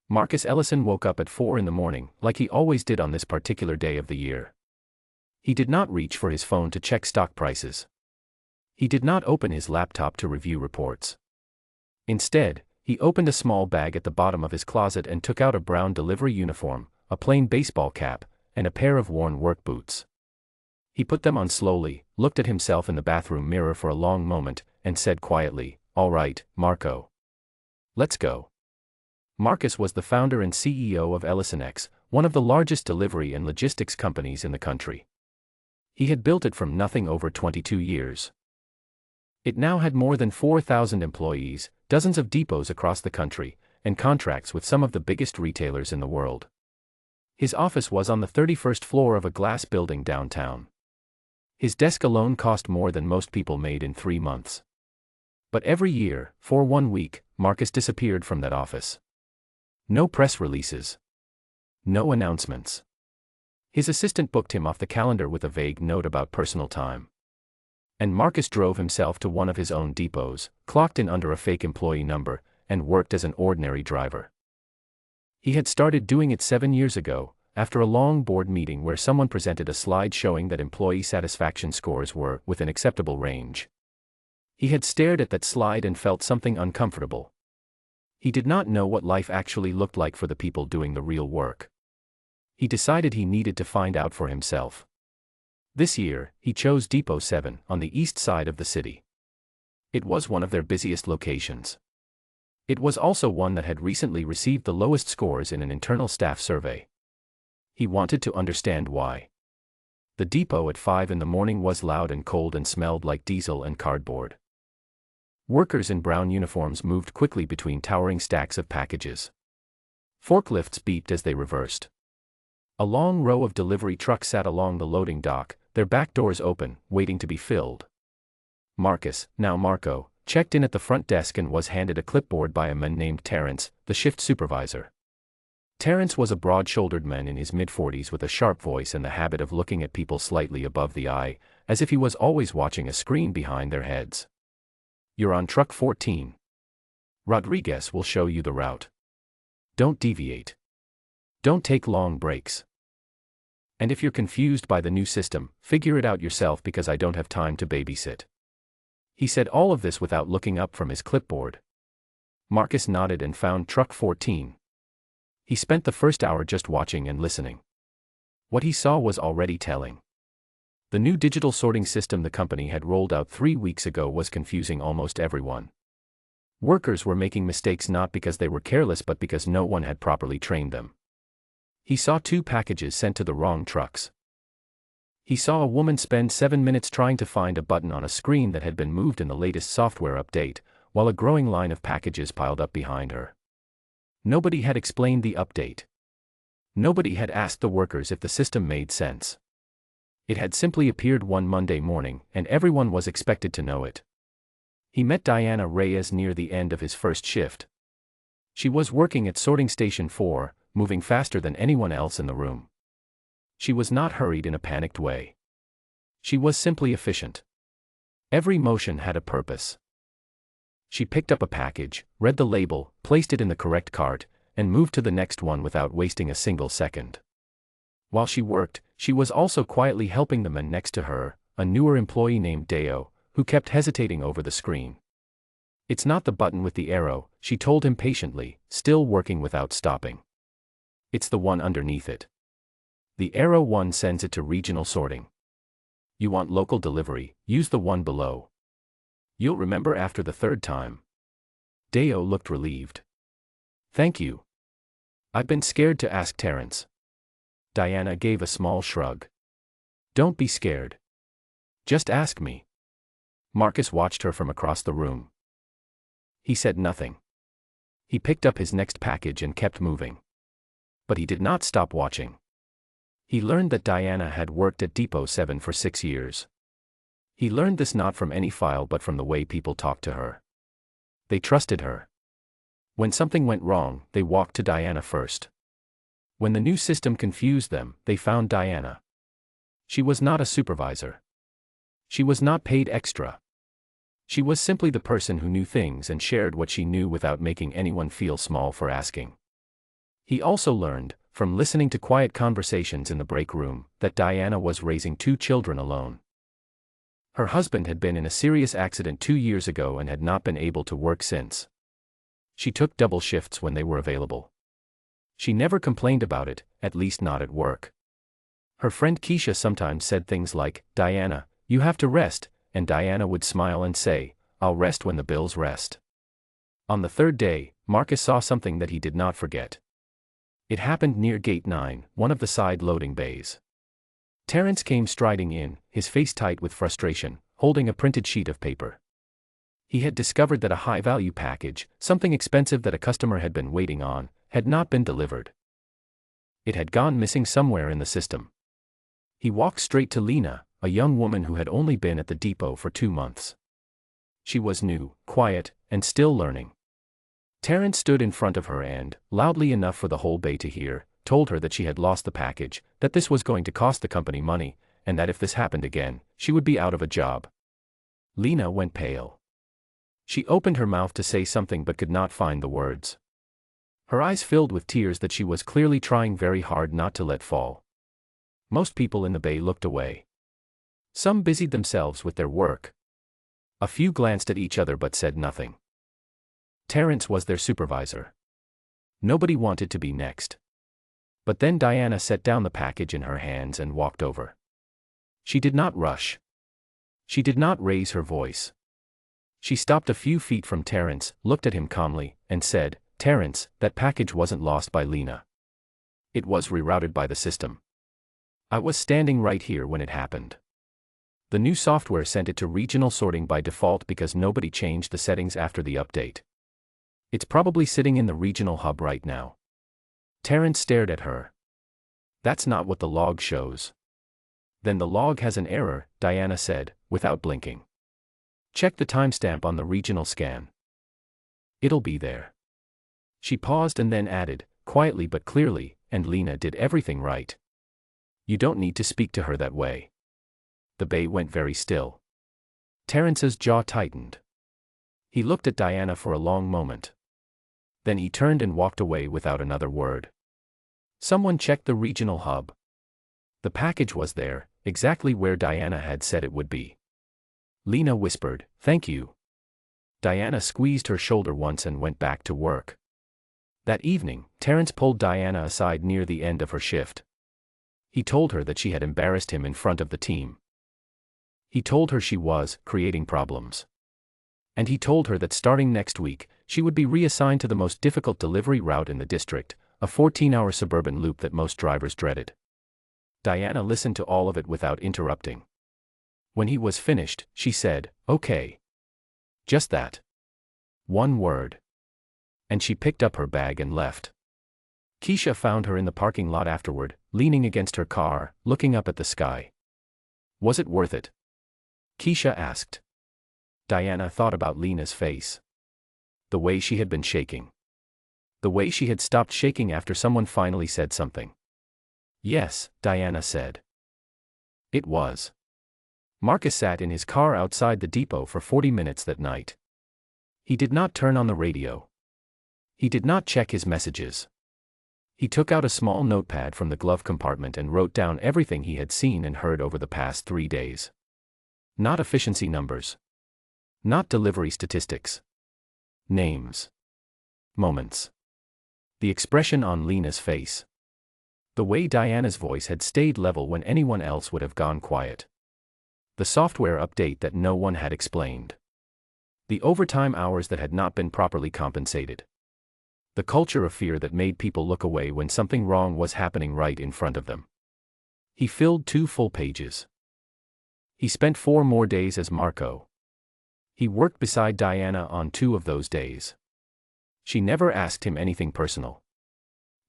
Marcus Ellison woke up at 4 in the morning, like he always did on this particular day of the year. He did not reach for his phone to check stock prices. He did not open his laptop to review reports. Instead, he opened a small bag at the bottom of his closet and took out a brown delivery uniform, a plain baseball cap, and a pair of worn work boots. He put them on slowly, looked at himself in the bathroom mirror for a long moment, and said quietly, "All right, Marco. Let's go." Marcus was the founder and CEO of EllisonX, one of the largest delivery and logistics companies in the country. He had built it from nothing over 22 years. It now had more than 4,000 employees, dozens of depots across the country, and contracts with some of the biggest retailers in the world. His office was on the 31st floor of a glass building downtown. His desk alone cost more than most people made in 3 months. But every year, for 1 week, Marcus disappeared from that office. No press releases. No announcements. His assistant booked him off the calendar with a vague note about personal time. And Marcus drove himself to one of his own depots, clocked in under a fake employee number, and worked as an ordinary driver. He had started doing it 7 years ago, after a long board meeting where someone presented a slide showing that employee satisfaction scores were within acceptable range. He had stared at that slide and felt something uncomfortable. He did not know what life actually looked like for the people doing the real work. He decided he needed to find out for himself. This year, he chose Depot 7 on the east side of the city. It was one of their busiest locations. It was also one that had recently received the lowest scores in an internal staff survey. He wanted to understand why. The depot at 5 in the morning was loud and cold and smelled like diesel and cardboard. Workers in brown uniforms moved quickly between towering stacks of packages. Forklifts beeped as they reversed. A long row of delivery trucks sat along the loading dock, their back doors open, waiting to be filled. Marcus, now Marco, checked in at the front desk and was handed a clipboard by a man named Terrence, the shift supervisor. Terrence was a broad-shouldered man in his mid-40s with a sharp voice and the habit of looking at people slightly above the eye, as if he was always watching a screen behind their heads. "You're on truck 14. Rodriguez will show you the route. Don't deviate. Don't take long breaks. And if you're confused by the new system, figure it out yourself because I don't have time to babysit." He said all of this without looking up from his clipboard. Marcus nodded and found truck 14. He spent the first hour just watching and listening. What he saw was already telling. The new digital sorting system the company had rolled out 3 weeks ago was confusing almost everyone. Workers were making mistakes not because they were careless but because no one had properly trained them. He saw 2 packages sent to the wrong trucks. He saw a woman spend 7 minutes trying to find a button on a screen that had been moved in the latest software update, while a growing line of packages piled up behind her. Nobody had explained the update. Nobody had asked the workers if the system made sense. It had simply appeared one Monday morning, and everyone was expected to know it. He met Diana Reyes near the end of his first shift. She was working at sorting station 4, moving faster than anyone else in the room. She was not hurried in a panicked way. She was simply efficient. Every motion had a purpose. She picked up a package, read the label, placed it in the correct cart, and moved to the next one without wasting a single second. While she worked, she was also quietly helping the man next to her, a newer employee named Deo, who kept hesitating over the screen. "It's not the button with the arrow," she told him patiently, still working without stopping. "It's the one underneath it. The arrow one sends it to regional sorting. You want local delivery, use the one below. You'll remember after the 3rd time." Deo looked relieved. "Thank you. I've been scared to ask Terrence." Diana gave a small shrug. "Don't be scared. Just ask me." Marcus watched her from across the room. He said nothing. He picked up his next package and kept moving. But he did not stop watching. He learned that Diana had worked at Depot 7 for 6 years. He learned this not from any file but from the way people talked to her. They trusted her. When something went wrong, they walked to Diana first. When the new system confused them, they found Diana. She was not a supervisor. She was not paid extra. She was simply the person who knew things and shared what she knew without making anyone feel small for asking. He also learned, from listening to quiet conversations in the break room, that Diana was raising 2 children alone. Her husband had been in a serious accident 2 years ago and had not been able to work since. She took double shifts when they were available. She never complained about it, at least not at work. Her friend Keisha sometimes said things like, "Diana, you have to rest," and Diana would smile and say, "I'll rest when the bills rest." On the 3rd day, Marcus saw something that he did not forget. It happened near Gate 9, one of the side loading bays. Terrence came striding in, his face tight with frustration, holding a printed sheet of paper. He had discovered that a high-value package, something expensive that a customer had been waiting on, had not been delivered. It had gone missing somewhere in the system. He walked straight to Lena, a young woman who had only been at the depot for 2 months. She was new, quiet, and still learning. Terrence stood in front of her and, loudly enough for the whole bay to hear, told her that she had lost the package, that this was going to cost the company money, and that if this happened again, she would be out of a job. Lena went pale. She opened her mouth to say something but could not find the words. Her eyes filled with tears that she was clearly trying very hard not to let fall. Most people in the bay looked away. Some busied themselves with their work. A few glanced at each other but said nothing. Terrence was their supervisor. Nobody wanted to be next. But then Diana set down the package in her hands and walked over. She did not rush. She did not raise her voice. She stopped a few feet from Terrence, looked at him calmly, and said, "Terrence, that package wasn't lost by Lena. It was rerouted by the system. I was standing right here when it happened. The new software sent it to regional sorting by default because nobody changed the settings after the update. It's probably sitting in the regional hub right now." Terrence stared at her. "That's not what the log shows." "Then the log has an error," Diana said, without blinking. "Check the timestamp on the regional scan. It'll be there." She paused and then added, quietly but clearly, "And Lena did everything right. You don't need to speak to her that way." The bay went very still. Terrence's jaw tightened. He looked at Diana for a long moment. Then he turned and walked away without another word. Someone checked the regional hub. The package was there, exactly where Diana had said it would be. Lena whispered, "Thank you." Diana squeezed her shoulder once and went back to work. That evening, Terrence pulled Diana aside near the end of her shift. He told her that she had embarrassed him in front of the team. He told her she was creating problems. And he told her that starting next week, she would be reassigned to the most difficult delivery route in the district, a 14-hour suburban loop that most drivers dreaded. Diana listened to all of it without interrupting. When he was finished, she said, "Okay." Just that. One word. And she picked up her bag and left. Keisha found her in the parking lot afterward, leaning against her car, looking up at the sky. "Was it worth it?" Keisha asked. Diana thought about Lena's face. The way she had been shaking. The way she had stopped shaking after someone finally said something. "Yes," Diana said. It was. Marcus sat in his car outside the depot for 40 minutes that night. He did not turn on the radio. He did not check his messages. He took out a small notepad from the glove compartment and wrote down everything he had seen and heard over the past 3 days. Not efficiency numbers. Not delivery statistics. Names. Moments. The expression on Lena's face. The way Diana's voice had stayed level when anyone else would have gone quiet. The software update that no one had explained. The overtime hours that had not been properly compensated. The culture of fear that made people look away when something wrong was happening right in front of them. He filled 2 full pages. He spent 4 more days as Marco. He worked beside Diana on 2 of those days. She never asked him anything personal.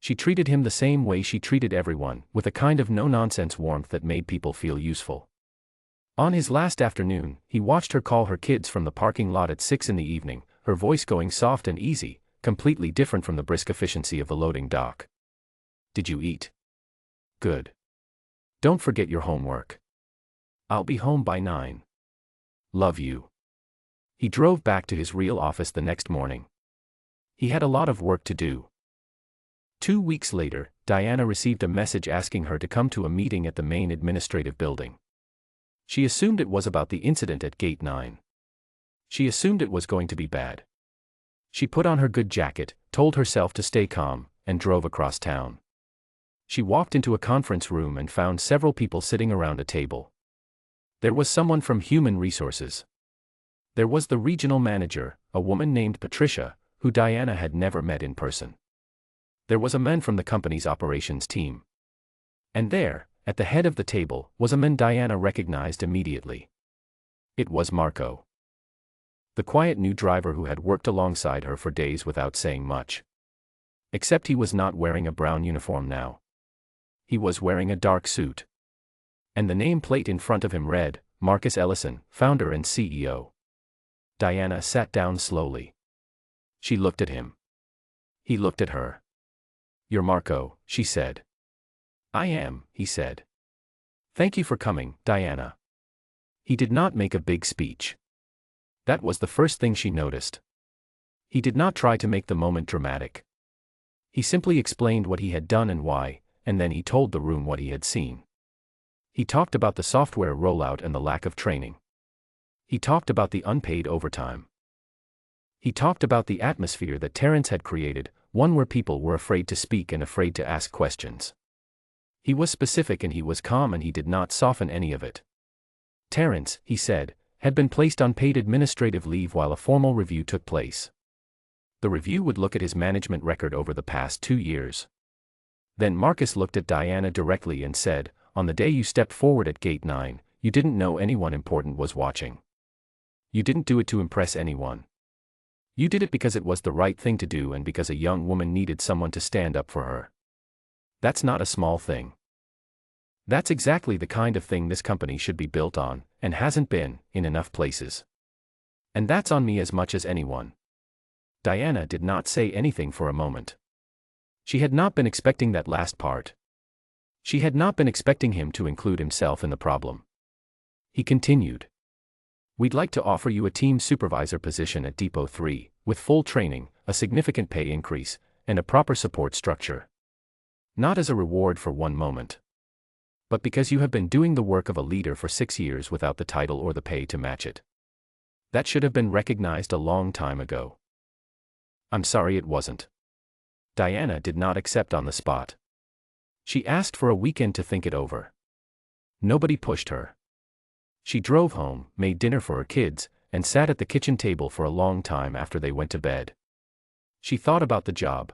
She treated him the same way she treated everyone, with a kind of no-nonsense warmth that made people feel useful. On his last afternoon, he watched her call her kids from the parking lot at 6 in the evening, her voice going soft and easy, completely different from the brisk efficiency of the loading dock. "Did you eat? Good. Don't forget your homework. I'll be home by 9. Love you." He drove back to his real office the next morning. He had a lot of work to do. 2 weeks later, Diana received a message asking her to come to a meeting at the main administrative building. She assumed it was about the incident at Gate 9. She assumed it was going to be bad. She put on her good jacket, told herself to stay calm, and drove across town. She walked into a conference room and found several people sitting around a table. There was someone from Human Resources. There was the regional manager, a woman named Patricia, who Diana had never met in person. There was a man from the company's operations team. And there, at the head of the table, was a man Diana recognized immediately. It was Marco. The quiet new driver who had worked alongside her for days without saying much. Except he was not wearing a brown uniform now. He was wearing a dark suit. And the nameplate in front of him read, Marcus Ellison, founder and CEO. Diana sat down slowly. She looked at him. He looked at her. "You're Marco," she said. "I am," he said. "Thank you for coming, Diana." He did not make a big speech. That was the first thing she noticed. He did not try to make the moment dramatic. He simply explained what he had done and why, and then he told the room what he had seen. He talked about the software rollout and the lack of training. He talked about the unpaid overtime. He talked about the atmosphere that Terrence had created, one where people were afraid to speak and afraid to ask questions. He was specific and he was calm and he did not soften any of it. Terrence, he said, had been placed on paid administrative leave while a formal review took place. The review would look at his management record over the past 2 years. Then Marcus looked at Diana directly and said, "On the day you stepped forward at Gate 9, you didn't know anyone important was watching. You didn't do it to impress anyone. You did it because it was the right thing to do and because a young woman needed someone to stand up for her. That's not a small thing. That's exactly the kind of thing this company should be built on, and hasn't been, in enough places. And that's on me as much as anyone." Diana did not say anything for a moment. She had not been expecting that last part. She had not been expecting him to include himself in the problem. He continued. "We'd like to offer you a team supervisor position at Depot 3, with full training, a significant pay increase, and a proper support structure. Not as a reward for one moment, but because you have been doing the work of a leader for 6 years without the title or the pay to match it. That should have been recognized a long time ago." "I'm sorry it wasn't." Diana did not accept on the spot. She asked for a weekend to think it over. Nobody pushed her. She drove home, made dinner for her kids, and sat at the kitchen table for a long time after they went to bed. She thought about the job.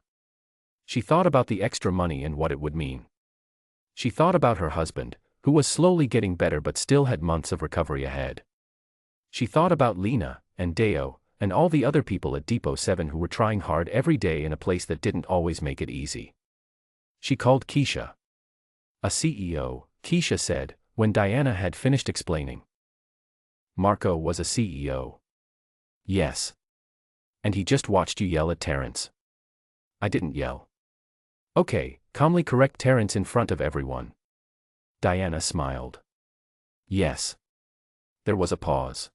She thought about the extra money and what it would mean. She thought about her husband, who was slowly getting better but still had months of recovery ahead. She thought about Lena, and Deo, and all the other people at Depot 7 who were trying hard every day in a place that didn't always make it easy. She called Keisha. "A CEO," Keisha said, when Diana had finished explaining. "Marco was a CEO." "Yes. And he just watched you yell at Terrence." "I didn't yell." "Okay, calmly correct Terrence in front of everyone." Diana smiled. "Yes." There was a pause.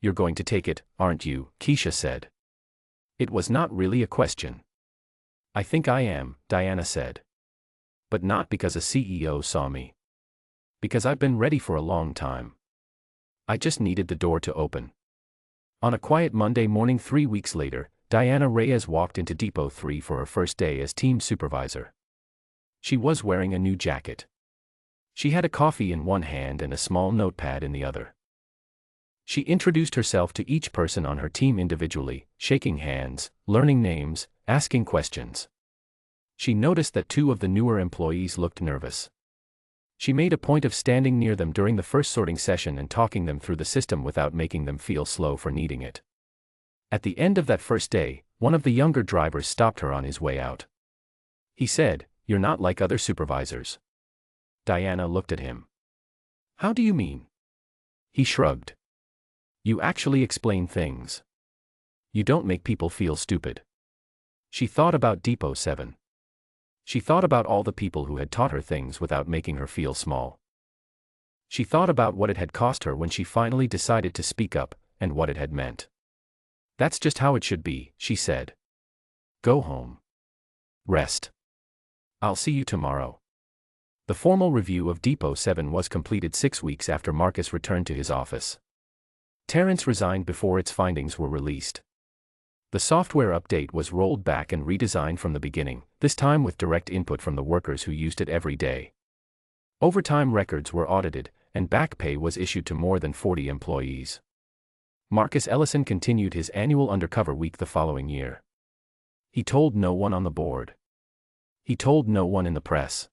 "You're going to take it, aren't you?" Keisha said. It was not really a question. "I think I am," Diana said. "But not because a CEO saw me. Because I've been ready for a long time. I just needed the door to open." On a quiet Monday morning 3 weeks later, Diana Reyes walked into Depot 3 for her first day as team supervisor. She was wearing a new jacket. She had a coffee in one hand and a small notepad in the other. She introduced herself to each person on her team individually, shaking hands, learning names, asking questions. She noticed that 2 of the newer employees looked nervous. She made a point of standing near them during the first sorting session and talking them through the system without making them feel slow for needing it. At the end of that first day, one of the younger drivers stopped her on his way out. He said, "You're not like other supervisors." Diana looked at him. "How do you mean?" He shrugged. "You actually explain things. You don't make people feel stupid." She thought about Depot 7. She thought about all the people who had taught her things without making her feel small. She thought about what it had cost her when she finally decided to speak up, and what it had meant. "That's just how it should be," she said. "Go home. Rest." I'll see you tomorrow. The formal review of Depot 7 was completed 6 weeks after Marcus returned to his office. Terrence resigned before its findings were released. The software update was rolled back and redesigned from the beginning, this time with direct input from the workers who used it every day. Overtime records were audited, and back pay was issued to more than 40 employees. Marcus Ellison continued his annual undercover week the following year. He told no one on the board. He told no one in the press.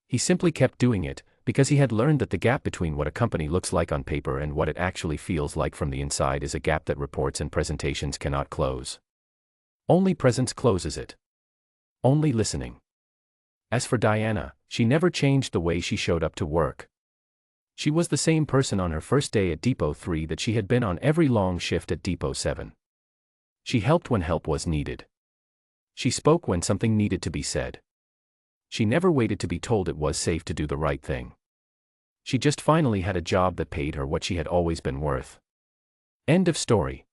He simply kept doing it, because he had learned that the gap between what a company looks like on paper and what it actually feels like from the inside is a gap that reports and presentations cannot close. Only presence closes it. Only listening. As for Diana, she never changed the way she showed up to work. She was the same person on her first day at Depot 3 that she had been on every long shift at Depot 7. She helped when help was needed. She spoke when something needed to be said. She never waited to be told it was safe to do the right thing. She just finally had a job that paid her what she had always been worth. End of story.